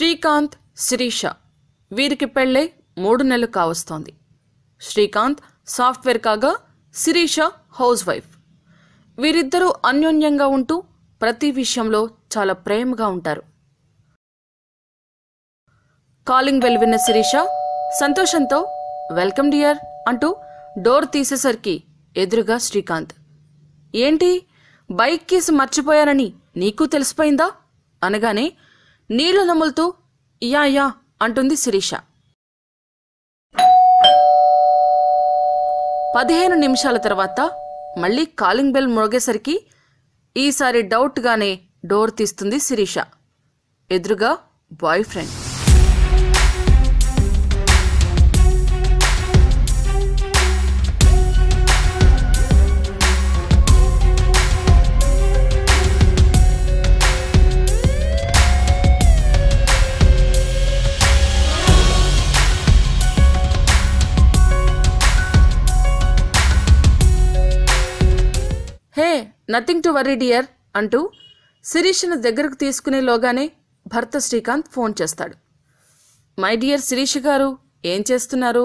శ్రీకాంత్, శిరీష వీరికి పెళ్ళై 3 నెలలు కావస్తోంది. శ్రీకాంత్ సాఫ్ట్వేర్ కాగా శిరీష హౌస్ వైఫ్. వీరిద్దరూ అన్యోన్యంగా ఉంటూ ప్రతి విషయంలో చాలా ప్రేమగా ఉంటారు. కాలింగ్ బెల్ విన్న శిరీష సంతోషంతో వెల్కమ్ డియర్ అంటూ డోర్ తీసేసరికి ఎదురుగా శ్రీకాంత్. ఏంటి, బైక్ కీస్ మర్చిపోయానని నీకు తెలిసిపోయిందా అనగానే నీళ్లు నములుతూ యా అంటుంది శిరీష. 15 నిమిషాల తర్వాత మళ్లీ కాలింగ్ బెల్ మోగేసరికి ఈసారి డౌట్గానే డోర్ తీస్తుంది శిరీష. ఎదురుగా boy friend. Hey, nothing to worry dear అంటూ శిరీషను దగ్గరకు తీసుకునేలోగానే భర్త శ్రీకాంత్ ఫోన్ చేస్తాడు. మై డియర్ శిరీష గారు, ఏం చేస్తున్నారు?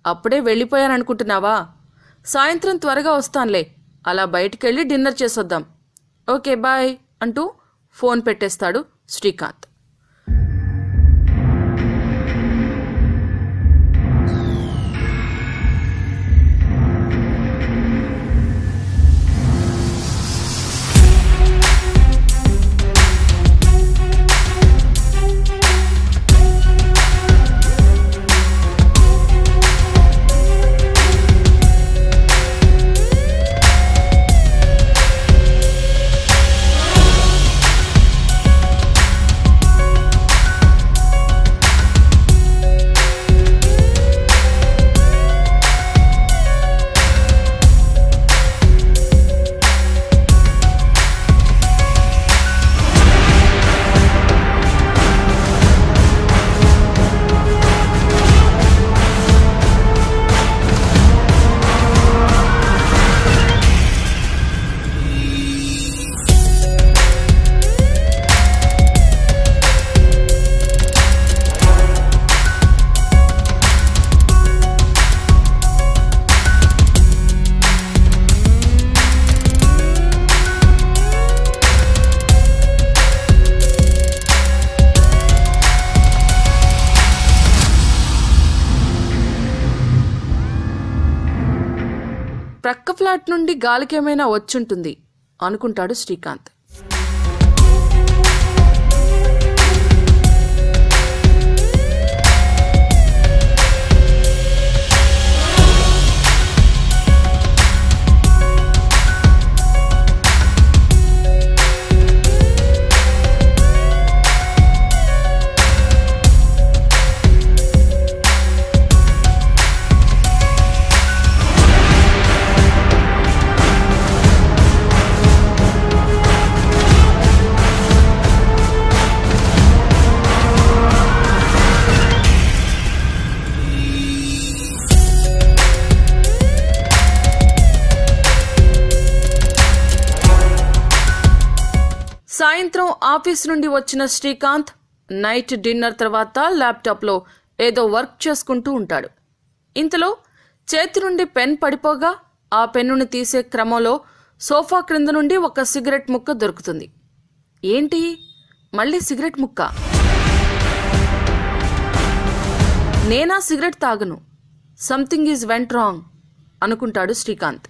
అప్పుడే వెళ్ళిపోయాననుకుంటున్నావా? సాయంత్రం త్వరగా వస్తానులే, అలా బయటికెళ్ళి డిన్నర్ చేసొద్దాం. ఓకే బాయ్ అంటూ ఫోన్ పెట్టేస్తాడు శ్రీకాంత్. ప్రక్క ఫ్లాట్ నుండి గాలికేమైనా వచ్చుంటుంది అనుకుంటాడు శ్రీకాంత్. సాయంత్రం ఆఫీస్ నుండి వచ్చిన శ్రీకాంత్ నైట్ డిన్నర్ తర్వాత ల్యాప్టాప్లో ఏదో వర్క్ చేసుకుంటూ ఉంటాడు. ఇంతలో చేతి నుండి పెన్ పడిపోగా ఆ పెన్నును తీసే క్రమంలో సోఫా క్రింద నుండి ఒక సిగరెట్ ముక్క దొరుకుతుంది. ఏంటి, మళ్ళీ సిగరెట్ ముక్క? నేనా సిగరెట్ తాగను, సంథింగ్ ఈజ్ వెంట్ రాంగ్ అనుకుంటాడు శ్రీకాంత్.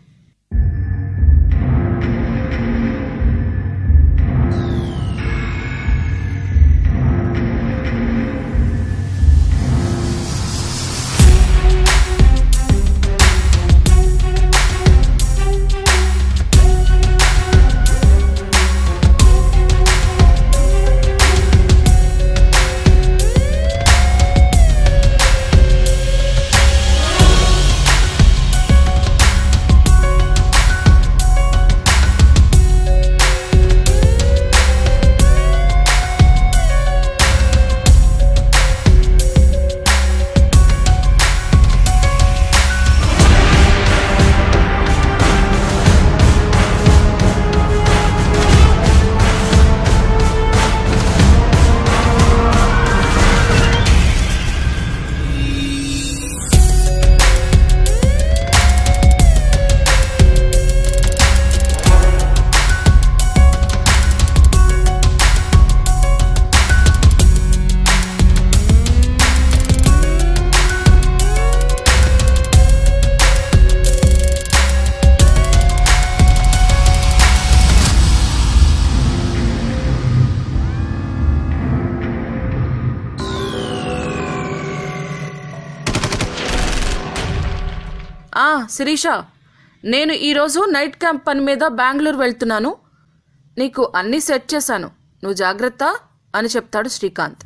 శిరీష, నేను ఈరోజు నైట్ క్యాంప్ పని మీద బెంగళూరు వెళ్తున్నాను. నీకు అన్నీ సెట్ చేశాను, నువ్వు జాగ్రత్త అని చెప్తాడు శ్రీకాంత్.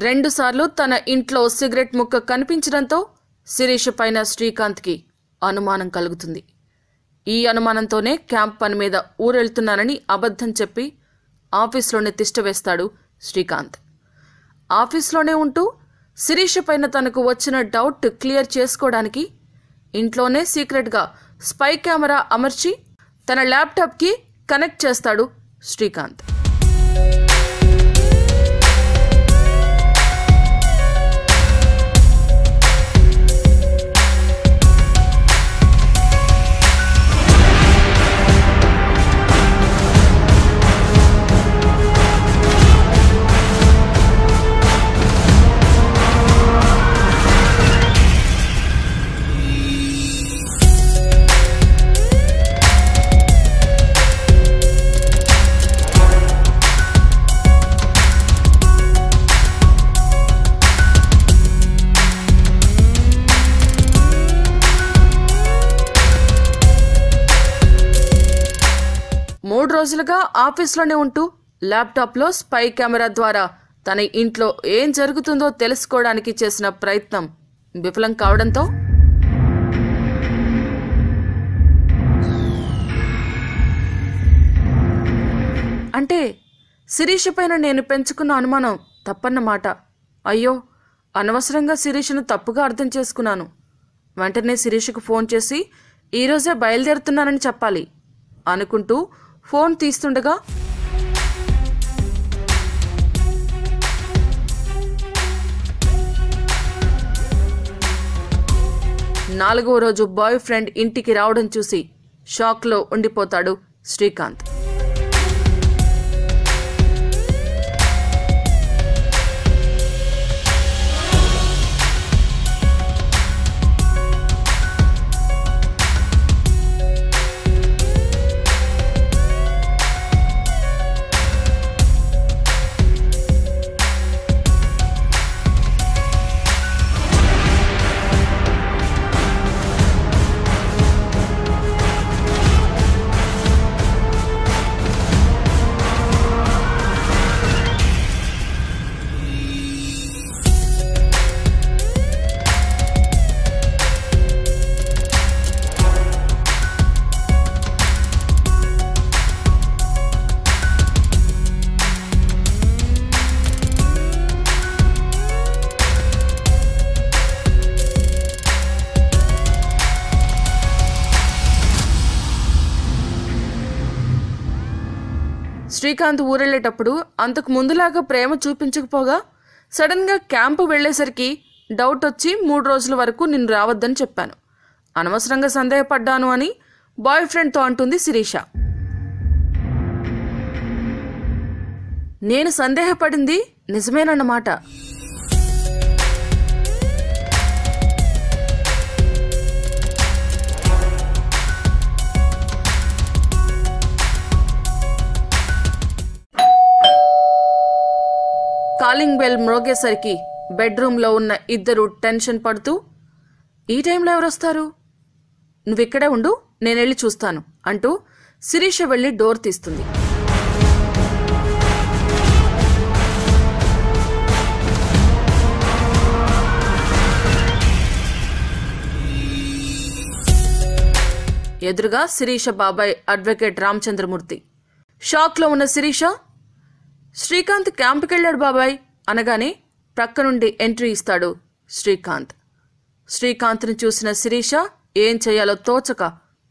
రెండుసార్లు తన ఇంట్లో సిగరెట్ ముక్క కనిపించడంతో శిరీష పైన శ్రీకాంత్కి అనుమానం కలుగుతుంది. ఈ అనుమానంతోనే క్యాంప్ పని మీద ఊరెళ్తున్నానని అబద్ధం చెప్పి ఆఫీస్లోనే తిష్టవేస్తాడు శ్రీకాంత్. ఆఫీస్లోనే ఉంటూ శిరీష పైన తనకు వచ్చిన డౌట్ క్లియర్ చేసుకోవడానికి ఇంట్లోనే సీక్రెట్గా స్పై కెమెరా అమర్చి తన ల్యాప్టాప్కి కనెక్ట్ చేస్తాడు శ్రీకాంత్. మూడు రోజులుగా ఆఫీస్లోనే ఉంటూ ల్యాప్టాప్లో స్పై కెమెరా ద్వారా తన ఇంట్లో ఏం జరుగుతుందో తెలుసుకోవడానికి చేసిన ప్రయత్నం విఫలం కావడంతో అంటే శిరీష పైన నేను పెంచుకున్న అనుమానం తప్పన్నమాట. అయ్యో, అనవసరంగా శిరీషను తప్పుగా అర్థం చేసుకున్నాను. వెంటనే శిరీషకు ఫోన్ చేసి ఈరోజే బయలుదేరుతున్నానని చెప్పాలి అనుకుంటూ ఫోన్ తీస్తుండగా నాలుగవ రోజు బాయ్ ఫ్రెండ్ ఇంటికి రావడం చూసి షాక్లో ఉండిపోతాడు శ్రీకాంత్. శ్రీకాంత్ ఊరెళ్ళేటప్పుడు అంతకు ముందులాగా ప్రేమ చూపించకపోగా సడన్గా క్యాంపు వెళ్లేసరికి డౌట్ వచ్చి 3 రోజుల వరకు నిన్ను రావద్దని చెప్పాను. అనవసరంగా సందేహపడ్డాను అని బాయ్ ఫ్రెండ్తో అంటుంది శిరీష. నేను సందేహపడింది నిజమేనన్నమాట. కాలింగ్ బెల్ మ్రోగేసరికి బెడ్రూమ్లో ఉన్న ఇద్దరు టెన్షన్ పడుతూ, ఈ టైంలో ఎవరొస్తారు, నువ్విక్కడే ఉండు, నేనెళ్ళి చూస్తాను అంటూ శిరీష వెళ్ళి డోర్ తీస్తుంది. ఎదురుగా శిరీష బాబాయ్ అడ్వకేట్ రామచంద్రమూర్తి. షాక్లో ఉన్న శిరీష, శ్రీకాంత్ క్యాంపుకెళ్ళాడు బాబాయ్ అనగానే ప్రక్క నుండి ఎంట్రీ ఇస్తాడు శ్రీకాంత్. శ్రీకాంత్ని చూసిన శిరీష ఏం చేయాలో తోచక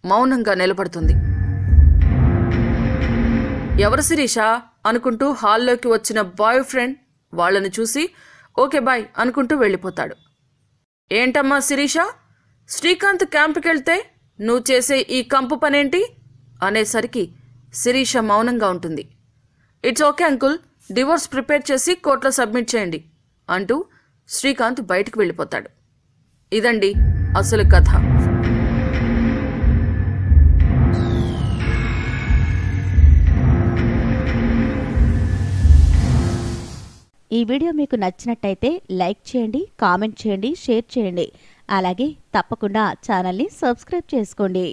మౌనంగా నిలబడుతుంది. ఎవరు శిరీష అనుకుంటూ హాల్లోకి వచ్చిన బాయ్ ఫ్రెండ్ వాళ్లను చూసి ఓకే బాయ్ అనుకుంటూ వెళ్ళిపోతాడు. ఏంటమ్మా శిరీష, శ్రీకాంత్ క్యాంపుకెళ్తే నువ్వు చేసే ఈ కంపు పనేంటి అనేసరికి శిరీష మౌనంగా ఉంటుంది. It's okay uncle, divorce prepare చేసి కోర్టులో సబ్మిట్ చేయండి అంటూ శ్రీకాంత్ బయటికి వెళ్ళిపోతాడు. ఇదండి అసలు కథ. ఈ వీడియో మీకు నచ్చినట్టయితే లైక్ చేయండి, కామెంట్ చేయండి, షేర్ చేయండి. అలాగే తప్పకుండా ఛానల్ని సబ్స్క్రైబ్ చేసుకోండి.